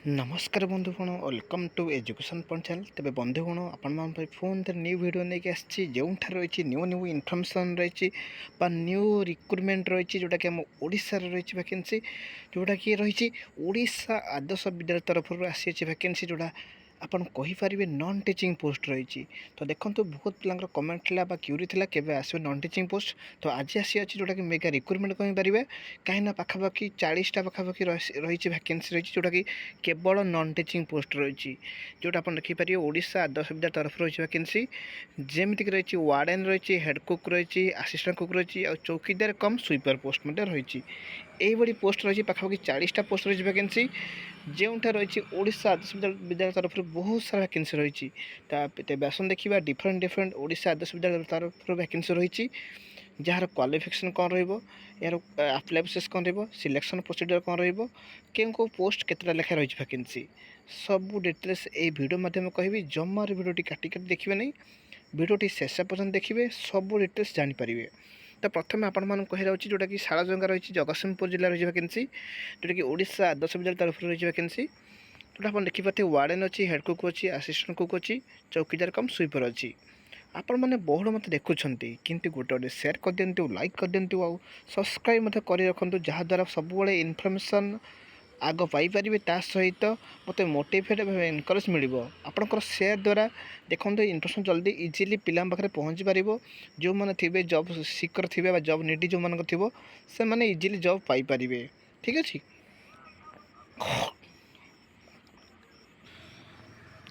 नमस्कार बंधुगण welcome to education point channel. तेज बंधुगण आपण फोन न्यू वीडियो नहीं आसी जो रही न्यू न्यू इनफर्मेशन रही न्यू रिक्रुटमेंट रही जोटा कि आम ओडिशा रही वैकेंसी जोटा कि रही ओडिशा आदर्श विद्यालय तरफ आसी वैकेंसी जोटा आपन कहींपारे नॉन टीचिंग पोस्ट रही। तो देखो बहुत पिला कमेंट था क्यूरी था केवे आसो नॉन टीचिंग पोस्ट। तो आज आसी अच्छी जोटा कि मेगा रिक्रुटमेंट कहींपारे कहीं पाखापाखि 40टा पाखापाखि रही वैकेंसी रही जोटा कि केवल नॉन टीचिंग पोस्ट रही जोटा आप देखिपारे ओडिशा आदर्श विद्यालय तरफ रही वैकेंसी जमीक रही वार्डेन रही हेड कुक रही आसिस्टेंट कुक रही और चौकीदार कम स्वीपर पोस्ट रही यही पोस्ट रही पाखापाखि 40टा पोस्ट रही वैकेंसी जो रही ओडिशा आदर्श विद्यालय तरफ बहुत सारा वैकेंसी रही। आसन देखा डिफरेंट डिफरेंट ओडिशा आदर्श विद्यालय तरफ वैकेंसी रही जार क्वालिफिकेशन कौन यार आप्लाय प्रोसेस कौन सिलेक्शन प्रोसीजर कौन क्यों पोस्ट केतटा लेखा रही वैकेंसी सब डिटेल्स ये वीडियो माध्यम कहि जमार वीडियोटी काटिक देखिए नहीं वीडियोटी शेष पर्यटन देखिए सब डिटेल्स जानीपारे। तो प्रथम आपण कही जोटा कि शालजंगा रही जगतसिंहपुर जिला रही वैकेंसी जोटा कि ओडिशा आदर्श विद्यालय तरफ रही वैकेंसी जोटा आप देखिए वार्डेन अच्छी हेड कुक अच्छी आसिस्टेंट कुक अच्छी चौकीदार कम स्वीपर अच्छी आपण मैंने बहुत मत देखुं किंतु गोटे गोटे सेयार कर दिंतु लाइक कर दिंतु आउ सब्सक्राइब कर रखु जहाँद्वारा सब इनफर्मेशन आग पाइपर ता सहित मत मोटिवेट एनकरेज मिल आपंकर सेयार द्वारा देखो इनफर्मेशन जल्दी इजिली पिला पाखे पहुँची पार जो मैंने थे जॉब सीकर थे जॉब नीडी जो मान थो से मैंने इजिली जॉब पाइपर ठीक अच्छे।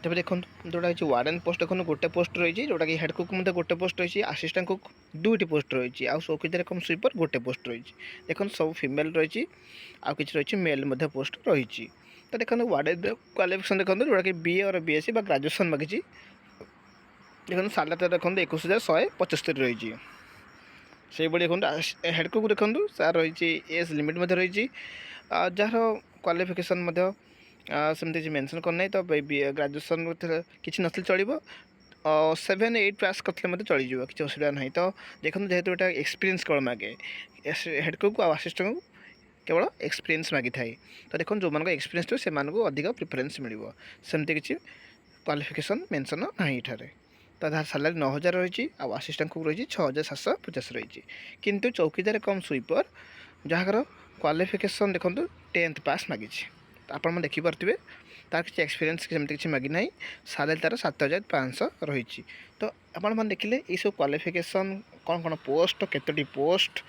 तब देखो जोटा कि वार्डेन पोस्ट देखो गोटे पोस्ट रही जोटा कि हेड कुक गोटे पोस्ट रही आसिस्टेंट कुक दुईटी पोस्ट रही आउ चौकीदार कम स्वीपर गोटे पोस्ट रही देखो सब फीमेल रही आउ कि रही मेल पोस्ट रही। तो देखो वार्डेन क्वालिफिकेशन देखो जोटा कि बीए और बीएससी ग्राजुएसन मागी देखो सालारी देखो 21,175 रही से देखो हेड कुक देखो सार रही एज लिमिट रही जार क्वालिफिकेशन सेमती मेनसन करना तो ग्राजुएसन किसी नथिले चलो 7-8 पास करते चल जाए किसी असुविधा ना। तो देखो जेहेतु यहाँ एक्सपीरियंस कौन मागे हेड कुक आसिस्टेंट को केवल एक्सपीरियंस मागी थाए। तो देखो जो मान एक्सपीरियंस थे से अधिक प्रिफरेन्स मिल सेमती किसी क्वालिफिकेशन मेनसन ना ये तो जहाँ सालारी 9,000 रही आसिस्टेंट कुक रही 6,750 रही किंतु चौकीदार कम स्वीपर जहाँ क्वालिफिकेशन देखो 10th पास मागी आपण देखिपे तार किसी एक्सपीरियंस सेमती किसी मागी ना सालारी तार 7,500 रही। तो आपण मैंने देखिले ये सब क्वालिफिकेशन कौन कौन पोस्ट केतोटी पोस्ट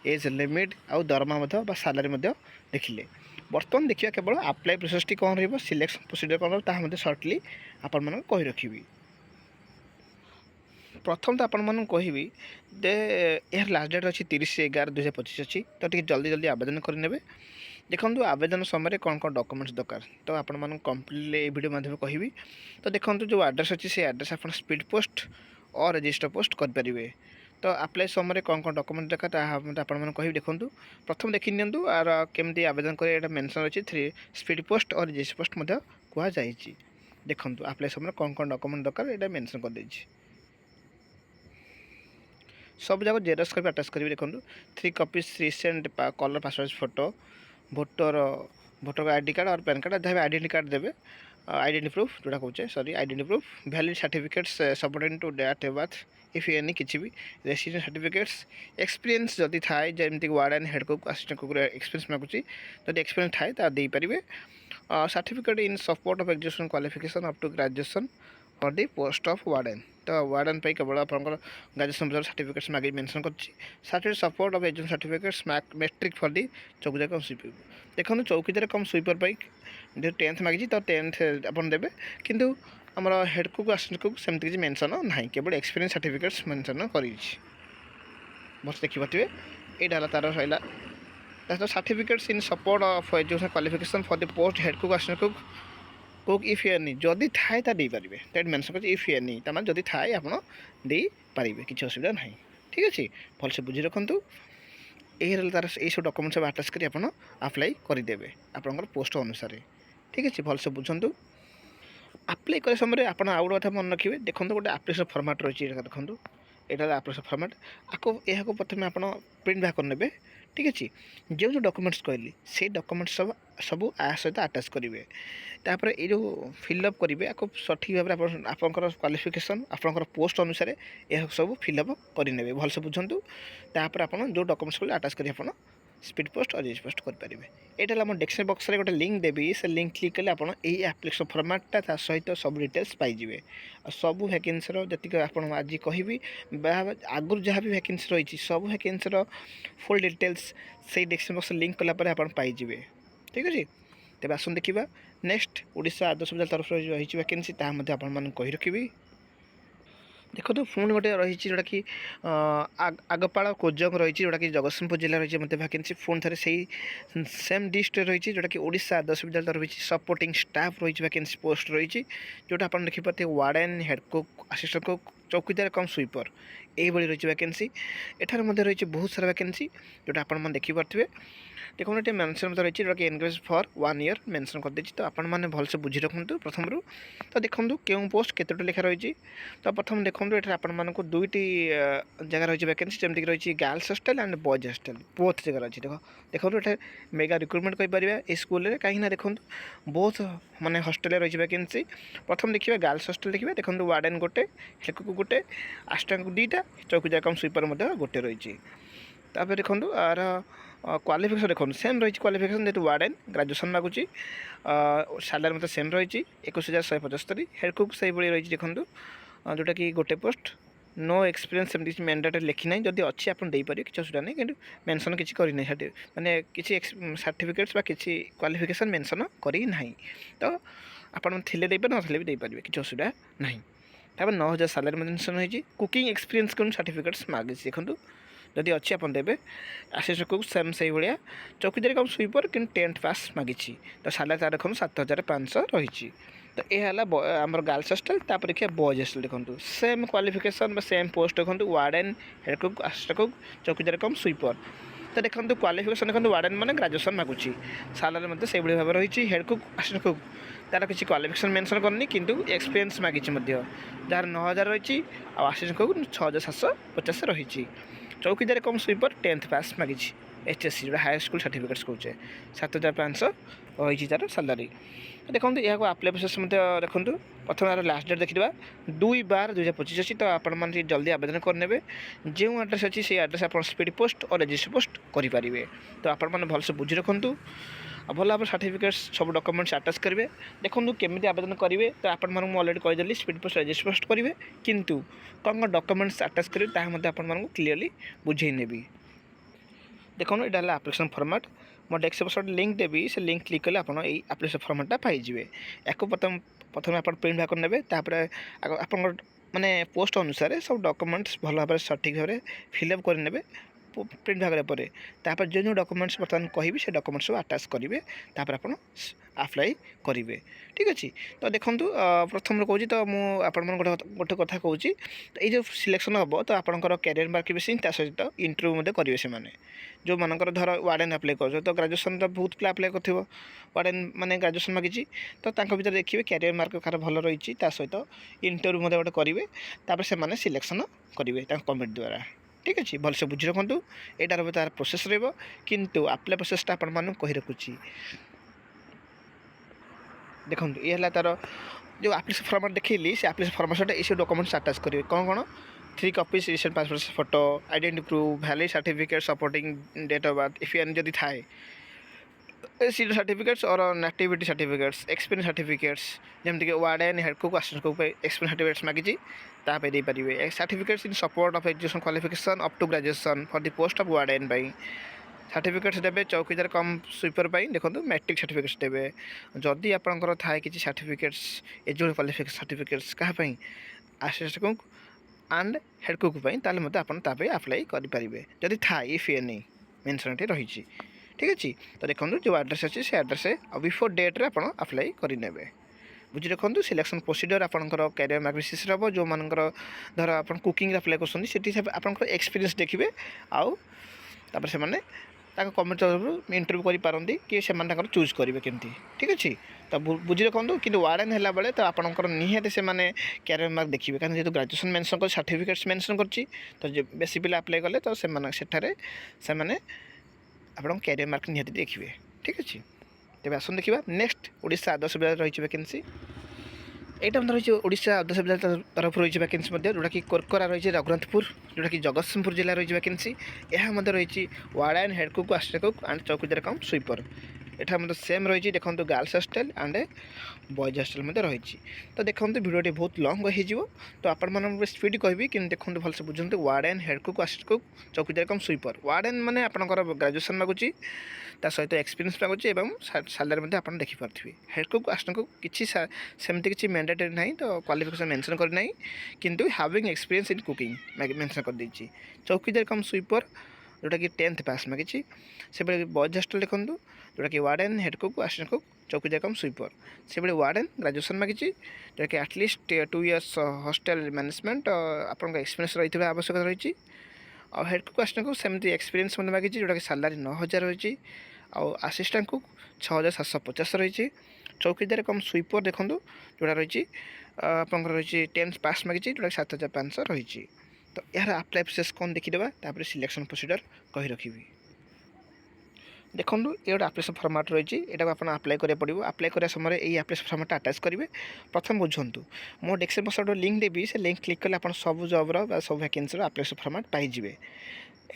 एज लिमिट आउ दरमा सालारी देखिले। बर्तमान देखिए केवल आप्लाय प्रोसेस कौन रिलेक्शन प्रोसीजर कौन ताहा सर्टली आपण मन कहि रखिबी। प्रथम तो आपण कहि दे यार लास्ट डेट अच्छी 30/11/2025 अच्छी तो टी जल्दी जल्दी आवेदन करने देखो आवेदन समय कौन कौन डॉक्यूमेंट्स दरकार तो आपण कंप्लीटली वीडियो माध्यम कहि। तो देखो जो एड्रेस अच्छी से एड्रेस आप स्पीड पोस्ट और रजिस्टर पोस्ट करेंगे। तो आप्लाय समय कौन कौन डॉक्यूमेंट दरकार आपण कहि देखो प्रथम देखी नियंतु आर केमती आवेदन करे मेंशन अच्छी 3 स्पीड पोस्ट और रजिस्टर पोस्ट कहुई देखो आप्लाय समय कौन कौन डॉक्यूमेंट दरकार ये मेंशन कर देछि सब जाक जेरक्स कर आटाच करेंगे। देखो 3 copies recent colour passport photo voter ID card और पैन कार्ड जहाँ आइडेंटी कार्ड देवे आइडेंटी प्रूफ जोड़ा कहे sorry identity proof valid certificates supporting to date of birth if any किसी भी रेसिडेंट सर्टिफिकेट्स एक्सपीरियंस जदि थाए जमीक warden head cook assistant cook experience मागुची जब एक्सपीरियंस थाए तो देपारे certificate in support of education qualification up to graduation for the post of warden. तो वार्डन पे केवल आप ग्रेजुएशन सर्टिफिकेट्स मागे मेंशन कर certificate support of education certificates matric for the chowkidar cum sweeper. देखो चौकीदार कम स्वीपर पर जो 10th मागी तो 10th आप देवे किंतु आम हेड कुक असिस्टेंट कुक सेमती किसी मेंशन ना केवल एक्सपीरियंस सर्टिफिकेट्स मेंशन कर बस देखिए यहाँ तार रहा certificates in support of education qualification for the post head cook assistant cook cook if any जदि थाए तो देपारे दैट मेंशन कर इफ एनी तमाम जदि थाए आप पारे किसी असुविधा ना ठीक अच्छे भलसे बुझी रखु यही तार यही सब डॉक्यूमेंट सब आटाच कर आप्लाय करदे आपंकर पोस्ट अनुसार ठीक अच्छे भलसे बुझु। आप्लाय कर समय आप आउ गोटे कथा मन रखिए देखो गोटे आप्लिकेशन फॉर्मेट रही है देखो यहाँ आप्लिकेशन फॉर्मेट आपको प्रथम आप प्रिंट बाहर करने ठीक अच्छे जो जो डॉक्यूमेंट्स कहली से डॉक्यूमेंट्स सब सब आ सहित आटाच करेंगे तापर ये जो फिलअप करेंगे आपको सठिक भाव में आपंकर क्वालिफिकेशन आपंकर पोस्ट अनुसार यह सब फिलअप करे भलसे बुझंतु तापर आप जो डॉक्यूमेंट्स को आटाच कर स्पीड पोस्ट और एज पोस्ट करेंगे यहाँ आम डेस्क्रिप्शन बॉक्स में गोटे लिंक देवी से लिंक क्लिक कले आप एप्लिकेशन फॉर्मेटा सहित सब डिटेल्स पाइबे सब वैकेंसी जी आप आज कहि आगुरी जहाँ भी वैकेंसी रही सब वैकेंसी फुल डिटेल्स से डेस्क्रिप्शन बॉक्स लिंक कलापर आप पाइबे ठीक अच्छे तेज आस देखा नेक्स्ट ओडिशा आदर्श विद्यालय तरफ रही वैकेंसी ताकि आपको कही रखी देखो तो पुणी गोटे रही जोटा कि आगपाड़ कोजंग रही जोटा कि जगतसिंहपुर जिला रही मतलब वैकेंसी पुणी थे से सेम डिस्ट्रिक्ट रही जोटा कि ओडिशा आदर्श विद्यालय रही सपोर्टिंग स्टाफ रही वैकेंसी पोस्ट रही जोटा आप देखिपे warden head cook assistant cook चौकीदार कम स्वीपर यही रही वैकेंसी एठार रही बहुत सारा वैकेंसी जोटा आप देखिपे देखो ये मेंशन रही जोटा कि एनगेज फॉर 1 ईयर मेंशन कर देछि तो आपण माने भलसे बुझी रखु प्रथम रू तो देखो क्यों पोस्ट केतोटी लेखा रही तो प्रथम देखो ये आपण मानक दुईटी जगह रही वैकेंसी जमीक रही girls hostel and boys hostel both जगह रही देखो ये मेगा रिक्रुटमेंट कहीपर ये स्कूल में कहीं देखो बोथ माने हॉस्टल रही वैकेंसी प्रथम देखिए गर्ल्स हॉस्टल देखिए देखो वार्डन गोटे हेल्क गोटे आसिस्टेंट दुईटा चौकीदार कम स्वीपर गोटे रही तापर देखो आर क्वालिफिकेशन देखो सेम रही क्वालिफिकेशन जेहतु वार्डन ग्रेजुएशन मागुची सैलरी मतलब सेम रही 21,175 हेड कुक से रही देखो जोटा कि गोटे पोस्ट नो एक्सपीरियंस सेमती मैंडेटरी लिखी ना जदि अच्छी आप देपारे किसी असुविधा नहीं कि मेंशन किसी करना माने किसी सर्टिफिकेट्स किसी क्वालिफिकेशन मेंशन करना तो आपड़ थे देपारे ना भी देपारे किसी असुविधा नहीं तापर 9,000 सैलरी मेंशन होती कुकिंग एक्सपीरियंस कौन सर्टिफिकेट्स मागे देखो जदि अच्छी आप देवे आसिस्टेंट कुक सेम से भाया चौकीदारी कम स्वीपर कि 10th पास मागी तो सैलरी तार देखो 7,500 रही तो यह आमर गर्ल्स हॉस्टल तापर देखिए बॉयज हॉस्टल देखो सेम क्वालिफिकेशन सेम पोस्ट देखो warden head cook assistant cook चौकीदार कम स्वीपर तो देखो क्वालिफिकेशन देखो वार्डन मैंने ग्रेजुएशन मागुची सैलरी मतलब से भाव रही हेड कुक असिस्टेंट कुक तार किसी क्वालिफिकेशन मेंशन करनी किंतु एक्सपीरियंस मागी जार 9,000 रही आसिस्टेंट कुक 6,750 रही चौकीदार कम स्वीपर 10th पास मागी HSC जो हाई स्कूल सर्टिफिकेट्स कौचे 7,500 रही तार सैलरी देखो यहाँ आप्लाई प्रोसेस देखो प्रथम यार लास्ट डेट देखा 2/12/2025 अच्छी तो आपने जल्दी आवेदन करने जो एड्रेस अच्छी से एड्रेस आप स्पीड पोस्ट और रजिस्टर पोस्ट करेंगे तो आपने भलसे बुझी रखु भल भाव सर्टिफिकेट्स सब डॉक्यूमेंट्स आटाच करेंगे देखो केमी आवेदन करेंगे तो आपको अलरेडी कहीदेली स्पीड पोस्ट रजिस्टर पोस्ट करेंगे किंतु कौन कौन डॉक्यूमेंट्स आटाच करेंगे ताकि आपको क्लीयरली बुझे नेबी देखो यहाँ है आप्लिकेशन फॉर्मेट मो डेस्क्रिप्शन लिंक देवी से लिंक क्लिक कले आप आप्लिकेशन फॉर्मेटा पाइबे या प्रथम आप प्रिंट भाग ने आप माने पोस्ट अनुसार सब डॉक्यूमेंट्स भल भाव सठिक भाव फिलअप कर प्रिंट भाग पर जो जो डॉक्यूमेंट्स बर्तमान कहि से डॉक्यूमेंट्स आटाच करेंगे तापर आप अप्लाई करेंगे ठीक अच्छे तो देखो प्रथम कहूँ तो मुझे गोटे कथा कहूँ तो ये जो सिलेक्शन हम तो आपंकर कैरियर मार्क बेसिंग सहित इंटरव्यू करेंगे से जो मानकर धर वार्डन अप्लाई कर तो ग्रेजुएशन तो बहुत पिला अप्लाई कर वार्डन माने ग्रेजुएशन मागी तो भर देखिए कैरियर मार्क कार भल रही सहित इंटरव्यू गोटे करेंगे तापर से सिलेक्शन करेंगे कमिटी द्वारा ठीक अच्छे भलसे बुझी रखु यार रही तार प्रोसेस रु आप्लाई प्रोसेसटा आपको कही रखुच्छी देखो ये है तार जो आप्लिकेशन फॉर्मेट देखी से आप्लिकेशन फॉर्मेट ये डॉक्यूमेंट्स आटाच करेंगे कौन कौन 3 copies recent passport photo identity proof valid certificate supporting date of birth if any जदि थाए सीट सर्टिफिकेट्स और नेटिविटी सर्टिफिकेट्स एक्सपीरियंस सर्टिफिकेट्स जमीक warden head cook assistant cook experience certificates मागी तापर दे पारे certificates in support of education qualification up to graduation for the post of warden बाई सर्टिफिकेट्स देवे चौकीदार कम स्वीपर देखो मैट्रिक सर्टिफिकेट्स देवे जदि आपंकर थाए कि सर्टिफिकेट्स एजुकेशन क्वालिफिकेशन सर्टिफिकेट्स क्या assistant cook and head cook ताले मत आप अप्लाई करेंगे जदि थाए इफ एनी मेंशन रही ठीक अच्छे तो देखो जो एड्रेस अच्छे से एड्रेस बिफोर डेट्रे आप अप्लाई करेंगे बुझी रखु सिलेक्शन प्रोसीजर आपंकर कैरियर मार्क बेसिस हम जो मानकर धर आप कुकिंग अप्लाई कर आप एक्सपीरियंस देखिए आउ तापर से कमेंट तरफ इंटरव्यू करें कि से चूज करेंगे केमती ठीक अच्छे तो बुझी रखु कि वार्डन है बेले तो आपंकर निहत से कैरियर मार्क देखिए कहीं जेहतु ग्रेजुएशन मेंशन कर सर्टिफिकेट्स मेंशन कर तो बेसी पिला अप्लाई कले तो से ଆପଣଙ୍କ କ୍ୟାରିୟର ମାର୍କ ନିହାତି ଦେଖିବେ। ଠିକ୍ ଅଛି, ତେବେ ଆସନ୍ତୁ ଦେଖିବା ନେକ୍ସଟ ଓଡ଼ିଶା ଆଦର୍ଶ ବିଦ୍ୟାଳୟ ରହିଛି ଭ୍ୟାକେନ୍ସି। এইটা ମଧ୍ୟ ରହିଛି ଓଡ଼ିଶା ଆଦର୍ଶ ବିଦ୍ୟାଳୟ ତରଫରୁ ରହିଛି ଭ୍ୟାକେନ୍ସି ମଧ୍ୟ, ଯେଉଁଟାକି କୋରକରା ରହିଛି ରଘୁନାଥପୁର, ଯେଉଁଟାକି ଜଗତସିଂହପୁର ଜିଲ୍ଲା ରହିଛି ଭ୍ୟାକେନ୍ସି। ଏହା ମଧ୍ୟ ରହିଛି ward and head cook, assistant cook and chowkidar cum sweeper. ଏଠାରେ ମଧ୍ୟ ସେମ୍ ରହିଛି, ଦେଖନ୍ତୁ girls hostel and boys hostel ମଧ୍ୟ ରହିଛି। ତ ଦେଖନ୍ତୁ ଭିଡ଼ିଓଟି ବହୁତ ଲଙ୍ଗ୍ ହେଇଯିବ, ତ ଆପଣମାନଙ୍କୁ ସ୍ପିଡ଼ କହିବି, କିନ୍ତୁ ଦେଖନ୍ତୁ ଭଲସେ ବୁଝନ୍ତୁ। Ward and head cook, assistant cook, chowkidar cum sweeper. Ward and ମାନେ ଆପଣଙ୍କର ଗ୍ରାଜୁଏସନ୍ ମାଗୁଛି, ତା ସହିତ ଏକ୍ସପିରିଏନ୍ସ ମାଗୁଛି ଏବଂ ସାଲାରୀ ମଧ୍ୟ ଆପଣ ଦେଖିପାରୁଥିବେ। ହେଡ଼୍ କୁକ୍, ଆସିଷ୍ଟାଣ୍ଟ କୁକ୍ କିଛି ସେମିତି କିଛି ମ୍ୟାଣ୍ଡେଟରୀ ନାହିଁ, ତ କ୍ୱାଲିଫିକେସନ୍ ମେନସନ୍ କରିନାହିଁ, କିନ୍ତୁ having experience in cooking mention କରିଦେଇଛି। ଚୌକିଦାର କମ୍ ସୁଇପର, ଯେଉଁଟାକି 10th ପାସ୍ ମାଗିଛି। ସେଭଳି ବଏଜ୍ ହଷ୍ଟେଲ ଦେଖନ୍ତୁ, ଯେଉଁଟାକି warden, head cook, assistant cook, chowkidar cum sweeper. ସେଭଳି ୱାର୍ଡ଼େନ୍ ଗ୍ରାଜୁଏସନ୍ ମାଗିଛି, ଯେଉଁଟାକି ଆଟଲିଷ୍ଟ 2 years ହଷ୍ଟେଲ ମ୍ୟାନେଜମେଣ୍ଟ ଆପଣଙ୍କ ଏକ୍ସପିରିଏନ୍ସ ରହିଥିବା ଆବଶ୍ୟକତା ରହିଛି। ଆଉ ହେଡ଼୍ କୁକ୍, ଆସିଷ୍ଟାଣ୍ଟ କୁକ୍ ସେମିତି ଏକ୍ସପିରିଏନ୍ସ ମଧ୍ୟ ମାଗିଛି, ଯେଉଁଟାକି ସାଲାରୀ 9,000 ରହିଛି। ଆଉ ଆସିଷ୍ଟାଣ୍ଟ କୁକ୍ 6,750 ରହିଛି। ଚୌକିଦାର କମ୍ ସୁଇପର ଦେଖନ୍ତୁ, ଯେଉଁଟା ରହିଛି ଆପଣଙ୍କର ରହିଛି 10th ପାସ୍ ମାଗିଛି, ଯେଉଁଟାକି 7,500 ରହିଛି। ତ ଏହାର ଆପ୍ଲାଏ ପ୍ରୋସେସ୍ କ'ଣ ଦେଖିଦେବା, ତାପରେ ସିଲେକ୍ସନ୍ ପ୍ରୋସିଡର୍ କହି ରଖିବି। ଦେଖନ୍ତୁ ଏ ଗୋଟେ ଆପ୍ଲିକେସନ୍ ଫର୍ମାଟ୍ ରହିଛି, ଏଟାକୁ ଆପଣ ଆପ୍ଲାଏ କରିବାକୁ ପଡ଼ିବ। ଆପ୍ଲାଏ କରିବା ସମୟରେ ଏହି ଆପ୍ଲିକେସନ୍ ଫର୍ମାଟ୍ଟା ଆଟାଚ୍ କରିବେ। ପ୍ରଥମେ ବୁଝନ୍ତୁ, ମୋ ଡେସ୍କ୍ରିପ୍ସନ୍ ବକ୍ସରେ ଗୋଟେ ଲିଙ୍କ୍ ଦେବି, ସେ ଲିଙ୍କ୍ କ୍ଲିକ୍ କଲେ ଆପଣ ସବୁ ଜବ୍ର ବା ସବୁ ଭ୍ୟାକେନ୍ସିର ଆପ୍ଲିକେସନ୍ ଫର୍ମାଟ୍ ପାଇଯିବେ।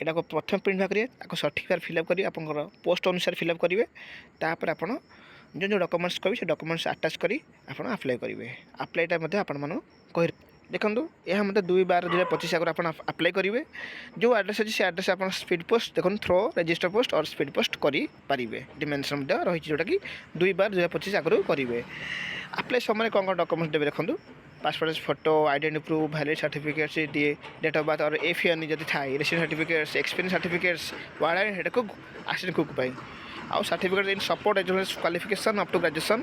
ଏଟାକୁ ପ୍ରଥମେ ପ୍ରିଣ୍ଟ ବାହାର କରିବେ, ତାକୁ ସଠିକ୍ ଭାବରେ ଫିଲ୍ଅପ୍ କରିବେ, ଆପଣଙ୍କର ପୋଷ୍ଟ ଅନୁସାରେ ଫିଲ୍ଅପ୍ କରିବେ। ତାପରେ ଆପଣ ଯେଉଁ ଡକୁମେଣ୍ଟସ୍ କହିବେ ସେ ଡକୁମେଣ୍ଟସ୍ ଆଟାଚ୍ କରି ଆପଣ ଆପ୍ଲାଏ କରିବେ। ଆପ୍ଲାଏଟା ମଧ୍ୟ ଆପଣମାନଙ୍କୁ କହି ଦେଖନ୍ତୁ, ଏହା ମଧ୍ୟ 2/12/2025 ଆଗରୁ ଆପଣ ଆପ୍ଲାଏ କରିବେ। ଯେଉଁ ଆଡ୍ରେସ୍ ଅଛି ସେ ଆଡ୍ରେସ୍ ଆପଣ ସ୍ପିଡ୍ ପୋଷ୍ଟ ଦେଖନ୍ତୁ, ଥ୍ରୋ ରେଜିଷ୍ଟର ପୋଷ୍ଟ ଅର୍ ସ୍ପିଡ୍ ପୋଷ୍ଟ କରିପାରିବେ। ଡିମେନ୍ସନ୍ ମଧ୍ୟ ରହିଛି, ଯେଉଁଟାକି 2/12/2025 ଆଗରୁ କରିବେ। ଆପ୍ଲାଏ ସମୟରେ କ'ଣ କ'ଣ ଡକୁମେଣ୍ଟ ଦେବେ ଦେଖନ୍ତୁ, passport size photo, identity proof, valid certificates, date of birth or if any ଯଦି ଥାଏ, residence certificates, experience certificates, warden and head cook, assistant cook ପାଇଁ। ଆଉ certificate in support education qualification up to graduation,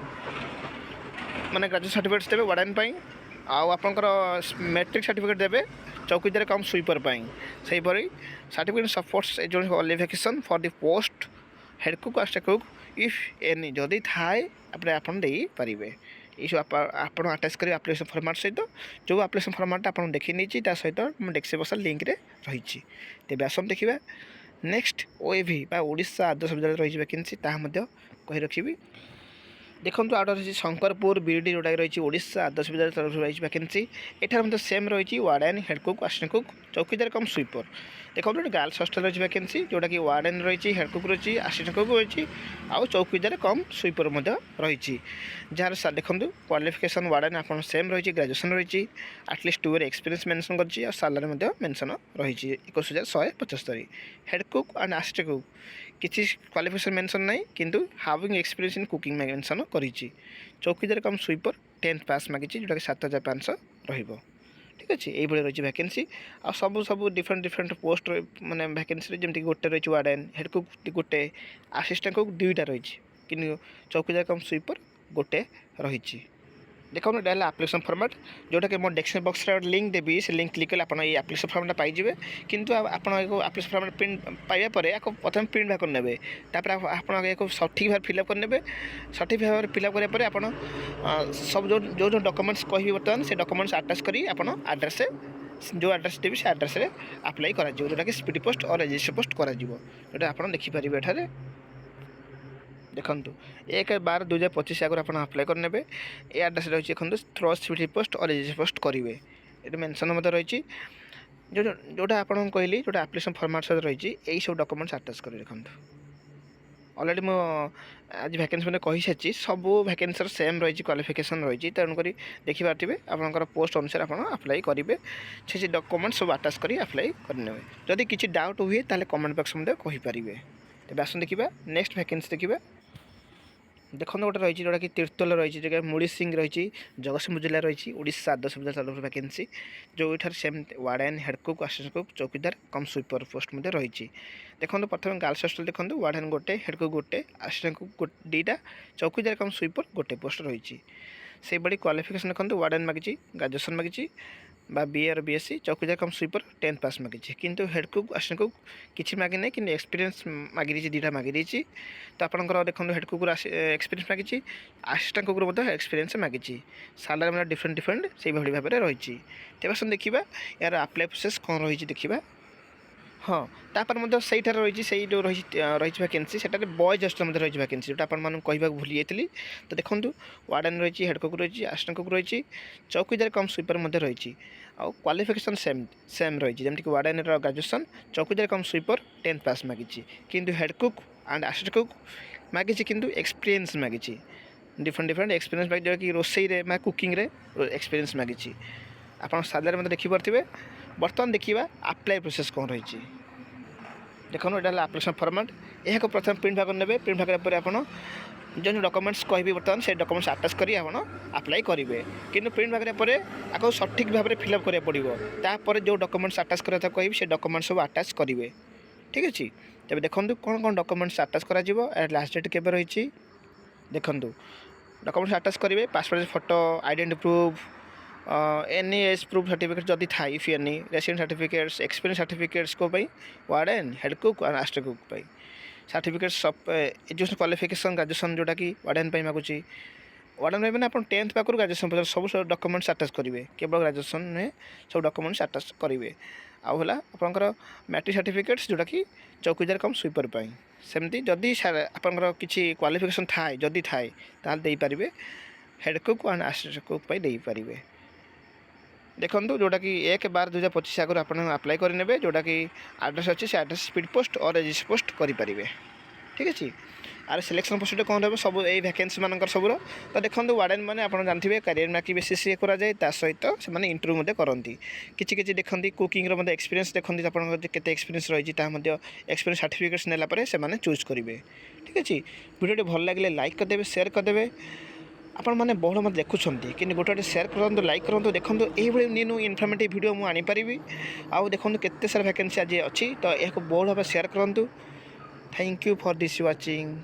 ମାନେ graduation certificates ଦେବେ warden ପାଇଁ। ଆଉ ଆପଣଙ୍କର matric certificate ଦେବେ ଚୌକିଦାର କମ୍ ସୁଇପର ପାଇଁ। ସେହିପରି certificate supports education qualification for the post head cook, assistant cook if any ଯଦି ଥାଏ ଆପଣ ଦେଇପାରିବେ। ଏଇସବୁ ଆପଣ ଆଟାଚ୍ କରିବେ ଆପ୍ଲିକେସନ୍ ଫର୍ମାଟ୍ ସହିତ। ଯେଉଁ ଆପ୍ଲିକେସନ୍ ଫର୍ମାଟ୍ଟା ଆପଣ ଦେଖି ନେଇଛି, ତା ସହିତ ମୁଁ ଡେସ୍କ୍ରିପ୍ସନ୍ ବକ୍ସରେ ଲିଙ୍କ୍ରେ ରହିଛି। ତେବେ ଆସନ୍ତୁ ଦେଖିବା ନେକ୍ସଟ OAV ବା ଓଡ଼ିଶା ଆଦର୍ଶ ବିଦ୍ୟାଳୟ ରହିଛି ଭ୍ୟାକେନ୍ସି, ତାହା ମଧ୍ୟ କହି ରଖିବି। ଦେଖନ୍ତୁ ଆଉ ଗୋଟେ ରହିଛି ଶଙ୍କରପୁର ବିଇଡ଼ି, ଯେଉଁଟାକି ରହିଛି ଓଡ଼ିଶା ଆଦର୍ଶ ବିଦ୍ୟାଳୟ ତରଫରୁ ରହିଛି ଭ୍ୟାକେନ୍ସି। ଏଠାରେ ମଧ୍ୟ ସେମ୍ ରହିଛି warden, head cook, assistant cook, chowkidar cum sweeper. ଦେଖନ୍ତୁ ଗୋଟେ ଗାର୍ଲସ ହଷ୍ଟେଲ ରହିଛି ଭ୍ୟାକେନ୍ସି, ଯେଉଁଟାକି ୱାର୍ଡ଼େନ୍ ରହିଛି, ହେଡ଼୍ କୁକ୍ ରହିଛି, ଆସିଷ୍ଟାଣ୍ଟ କୁକ୍ ରହିଛି, ଆଉ ଚୌକିଦାର କମ୍ ସୁଇପର ମଧ୍ୟ ରହିଛି। ଯାହାର ଦେଖନ୍ତୁ କ୍ୱାଲିଫିକେସନ୍ ୱାର୍ଡ଼େନ୍ ଆପଣ ସେମ୍ ରହିଛି, ଗ୍ରାଜୁଏସନ୍ ରହିଛି, ଆଟଲିଷ୍ଟ 2 year ଏକ୍ସପିରିଏନ୍ସ ମେନସନ୍ କରିଛି, ଆଉ ସାଲାରୀ ମଧ୍ୟ ମେନସନ୍ ରହିଛି 21,175। Head cook and assistant cook କିଛି କ୍ୱାଲିଫିକେସନ୍ ମେନସନ୍ ନାହିଁ, କିନ୍ତୁ having experience in cooking mention କରିଛି। ଚୌକିଦାର କମ୍ ସୁଇପର 10th ପାସ୍ ମାଗିଛି, ଯେଉଁଟାକି 7,500 ରହିବ। ଠିକ୍ ଅଛି, এইଭଳି ରହିଛି ଭ୍ୟାକେନ୍ସି। ଆଉ ସବୁ ଡିଫରେଣ୍ଟ ପୋଷ୍ଟ ମାନେ ଭ୍ୟାକେନ୍ସିରେ ଯେମିତିକି ଗୋଟେ ରହିଛି ୱାର୍ଡ଼େନ୍, ହେଡ଼୍ କୁକ୍ ଗୋଟେ, ଆସିଷ୍ଟାଣ୍ଟ କୁକ୍ 2ଟା ରହିଛି, କିନ୍ତୁ ଚୌକିଦାର କମ୍ ସୁଇପର ଗୋଟେ ରହିଛି। ଦେଖନ୍ତୁ ଏଇଟା ହେଲା ଆପ୍ଲିକେସନ୍ ଫର୍ମାଟ୍, ଯେଉଁଟାକି ମୋ ଡେସ୍କ୍ରିପ୍ସନ୍ ବକ୍ସରେ ଗୋଟେ ଲିଙ୍କ୍ ଦେବି, ସେ ଲିଙ୍କ୍ କ୍ଲିକ୍ କଲେ ଆପଣ ଏଇ ଆପ୍ଲିକେସନ୍ ଫର୍ମାଟ୍ଟା ପାଇଯିବେ। କିନ୍ତୁ ଆପଣ ଏହାକୁ ଆପ୍ଲିକେସନ୍ ଫର୍ମାଟ୍ ପ୍ରିଣ୍ଟ ପାଇବା ପରେ ଆକୁ ପ୍ରଥମେ ପ୍ରିଣ୍ଟ ବାହାର କରିନେବେ। ତାପରେ ଆପଣ ଏହାକୁ ସଠିକ୍ ଭାବରେ ଫିଲ୍ଅପ୍ କରିନେବେ। ସଠିକ୍ ଭାବରେ ଫିଲ୍ଅପ୍ କରିବା ପରେ ଆପଣ ସବୁ ଯେଉଁ ଡକୁମେଣ୍ଟସ୍ କହିବି ବର୍ତ୍ତମାନ, ସେ ଡକୁମେଣ୍ଟସ୍ ଆଟାଚ୍ କରି ଆପଣ ଆଡ୍ରେସ୍ ଯେଉଁ ଆଡ୍ରେସ୍ ଦେବି ସେ ଆଡ୍ରେସ୍ରେ ଆପ୍ଲାଏ କରାଯିବ, ଯେଉଁଟାକି ସ୍ପିଡ୍ ପୋଷ୍ଟ ଅର୍ ରେଜିଷ୍ଟର ପୋଷ୍ଟ କରାଯିବ। ଯେଉଁଟା ଆପଣ ଦେଖିପାରିବେ ଏଠାରେ ଦେଖନ୍ତୁ 1/12/2025 ଆଗରୁ ଆପଣ ଆପ୍ଲାଏ କରିନେବେ। ଏ ଆଡ୍ରେସ୍ ରହିଛି ଦେଖନ୍ତୁ, ଥ୍ରୋ ସ୍ପିଡ୍ ପୋଷ୍ଟ ଅର୍ ରେଜିଷ୍ଟର ପୋଷ୍ଟ କରିବେ। ଏଠି ମେନସନ୍ ମଧ୍ୟ ରହିଛି, ଯେଉଁଟା ଆପଣଙ୍କୁ କହିଲି, ଯେଉଁଟା ଆପ୍ଲିକେସନ୍ ଫର୍ମାଟ୍ ସହିତ ରହିଛି, ଏଇସବୁ ଡକୁମେଣ୍ଟସ୍ ଆଟାଚ୍ କରିବେ। ଦେଖନ୍ତୁ ଅଲରେଡ଼ି ମୁଁ ଆଜି ଭ୍ୟାକେନ୍ସି ମଧ୍ୟ କହିସାରିଛି, ସବୁ ଭ୍ୟାକେନ୍ସିର ସେମ୍ ରହିଛି, କ୍ୱାଲିଫିକେସନ୍ ରହିଛି। ତେଣୁକରି ଦେଖିପାରୁଥିବେ ଆପଣଙ୍କର ପୋଷ୍ଟ ଅନୁସାରେ ଆପଣ ଆପ୍ଲାଏ କରିବେ। ସେ ଡକୁମେଣ୍ଟ ସବୁ ଆଟାଚ୍ କରି ଆପ୍ଲାଏ କରିନେବେ। ଯଦି କିଛି ଡାଉଟ୍ ହୁଏ ତାହେଲେ କମେଣ୍ଟ ବକ୍ସ ମଧ୍ୟ କହିପାରିବେ। ତେବେ ଆସନ୍ତୁ ଦେଖିବା ନେକ୍ସଟ ଭ୍ୟାକେନ୍ସି ଦେଖିବା। ଦେଖନ୍ତୁ ଗୋଟେ ରହିଛି, ଯେଉଁଟାକି ତିର୍ତ୍ତୋଲ ରହିଛି, ଯେଉଁଟା ମୁଡ଼ି ସିଂ ରହିଛି, ଜଗତସିଂହପୁର ଜିଲ୍ଲା ରହିଛି, ଓଡ଼ିଶା ଆଦର୍ଶ ବିଦ୍ୟାଳୟ ତରଫରୁ ଭ୍ୟାକେନ୍ସି। ଯେଉଁଠାରେ ସେମିତି warden, head cook, assistant cook, chowkidar cum sweeper post ମଧ୍ୟ ରହିଛି। ଦେଖନ୍ତୁ ପ୍ରଥମେ ଗାର୍ଲସ ହଷ୍ଟେଲ ଦେଖନ୍ତୁ, ୱାର୍ଡ଼େନ୍ ଗୋଟେ, ହେଡ଼୍ କୁକ୍ ଗୋଟେ, ଆସିଷ୍ଟାଣ୍ଟ କୁକ୍ 2ଟା, ଚୌକିଦାର କମ୍ ସୁଇପର ଗୋଟେ ପୋଷ୍ଟ ରହିଛି। ସେହିଭଳି କ୍ୱାଲିଫିକେସନ୍ ଦେଖନ୍ତୁ, ୱାର୍ଡ଼େନ୍ ମାଗିଛି, ଗ୍ରାଜୁଏସନ୍ ମାଗିଛି বা BA or BSc, ଚୌକିଦାର କମ୍ ସୁଇପର 10th ପାସ୍ ମାଗିଛି। କିନ୍ତୁ ହେଡ଼୍ କୁକ୍, ଆସିଷ୍ଟାଣ୍ଟ କୁକ୍ କିଛି ମାଗିନାହିଁ, କିନ୍ତୁ ଏକ୍ସପିରିଏନ୍ସ ମାଗିଦେଇଛି, 2ଟା ମାଗିଦେଇଛି। ତ ଆପଣଙ୍କର ଦେଖନ୍ତୁ ହେଡ଼୍ କୁକ୍ର ଏକ୍ସପିରିଏନ୍ସ ମାଗିଛି, ଆସିଷ୍ଟାଣ୍ଟ କୁକ୍ର ମଧ୍ୟ ଏକ୍ସପିରିଏନ୍ସ ମାଗିଛି। ସାଲାରୀ ମଧ୍ୟ ଡିଫରେଣ୍ଟ ସେଇଭଳି ଭାବରେ ରହିଛି। ତେବେ ଆସନ୍ତୁ ଦେଖିବା ଏହାର ଆପ୍ଲାଏ ପ୍ରୋସେସ୍ କ'ଣ ରହିଛି ଦେଖିବା। हाँ तापर मध्य सहीठार रही से जो रही वैकेंसी सेटारे बॉयज हस्टल मध्य रही वैकेंसी जोटा आपको कहवाक भूली जाइली। तो देखो वार्डन रही हेडकुक रही असिस्टेंट कुक रही चौकीदार कम स्वीपर रही आउ क्वालिफिकेशन सेम रही जमीक वार्डन ग्रेजुएसन चौकीदार कम स्वीपर 10th पास मागी किंतु हेडकुक एंड असिस्टेंट कुक मागी किंतु एक्सपीरियंस मागी डिफरेंट एक्सपीरियंस मागी जोकि रोसई कुकिंग एक्सपीरियंस मागी आप सालारी मतलब देखिपे। बर्तमान देखा अप्लाई प्रोसेस कौन रही देखो यहाँ आप्लिकेसन फर्माट यह प्रथम प्रिंट भाग ने प्रिंट भाग पर आप जो डॉक्यूमेंट्स कहि बर्तमान से डॉक्यूमेंट्स अटैच कर अप्लाई करेंगे कि प्रिंट भाग पर आपको सठिक भाव में फिलअप करा पड़ो तापर जो डॉक्यूमेंट्स अटैच करता कहि से डॉक्यूमेंट्स सब अटैच करेंगे ठीक अच्छे। तेज देखो कौन कौन डॉक्यूमेंट्स अटैच कर लास्ट डेट के रही देखो डॉक्यूमेंट्स अटैच करेंगे passport photo identity proof any as proof certificate जदि था if any resident certificates experience certificates को वार्डन हेड कुक और असिस्टेंट कुक सर्टिफिकेट सब एजुकेशन क्वालिफिकेशन ग्रेजुएशन जोटा कि वार्डन मागुची वार्डन मैंने आप 10th पाखु ग्रेजुएशन पर्यटन सब डॉक्यूमेंट्स अटैच करेंगे केवल ग्रेजुएशन में सब डॉक्यूमेंट्स अटैच करेंगे आउला आपंकर मैट्रिक सर्टिफिकेट्स जोटा कि चौकीदार कम स्वीपर सेमती जदि आपंकर किसी क्वालिफिकेशन थाए जदि थाए ताल दे पारे head cook and assistant cook दे पारे। देखो जोटा कि 1/12/2025 आगे आप अप्लाई करेंगे जोटा कि एड्रेस अच्छे से एड्रेस स्पीड पोस्ट और रजिस्टर पोस्ट करेंगे ठीक अच्छे। आर सिलेक्शन प्रोसीजर कौन रहा सब यही वैकेंसी मान सबूर। तो देखो वार्डन मैंने आप जानते कैरियर मार्क बेसिस कराए सहित से इंटरव्यू करती किसी देखते कुकिंग एक्सपीरियंस देखते आपके एक्सपीरियंस रही एक्सपीरियंस सर्टिफिकेट्स नेला से चूज करेंगे ठीक अच्छे। वीडियो भल लगे लाइक करदे शेयर करदे आपण मैंने बहुल मत देखुं कि गोटे गोटे शेयर करूँ लाइक करूँ देखो ये न्यू इनफर्मेटिव वीडियो मुझे आनीपारि आउ देखो केते सारा वैकेंसी आज अच्छी तो यह बहुल भाव शेयर करूँ। Thank you for this watching.